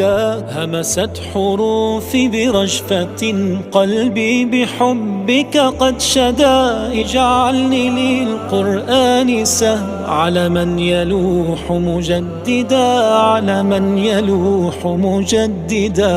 الهدى همست حروفي برجفة، قلبي بحبك قد شدا. اجعلني للقرآن سهم على من يلوح مجددا، على من يلوح مجددا.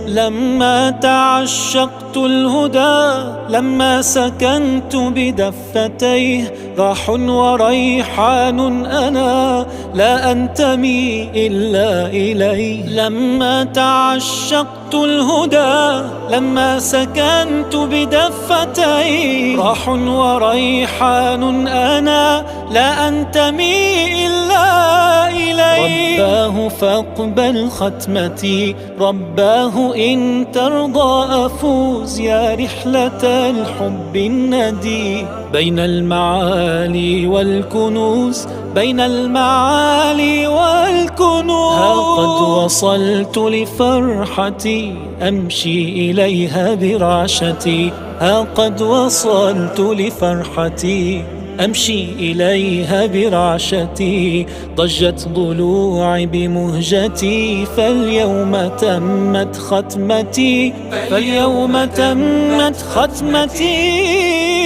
لما تعشقت الهدى، لما سكنت بدفتيه، راح وريحان أنا لا أنتمي إلا إليه. لما تعشقت الهدى، لما سكنت بدفتيه، راح وريحان أنا لا أنتمي إلا إليه. رباه فاقبل ختمتي، رباه إن ترضى أفوز. يا رحلة الحب الندي بين المعالي والكنوز، بين المعالي والكنوز. ها قد وصلت لفرحتي أمشي إليها برعشتي، ها قد وصلت لفرحتي أمشي إليها برعشتي. ضجت ضلوعي بمهجتي، فاليوم تمت ختمتي، فاليوم تمت ختمتي.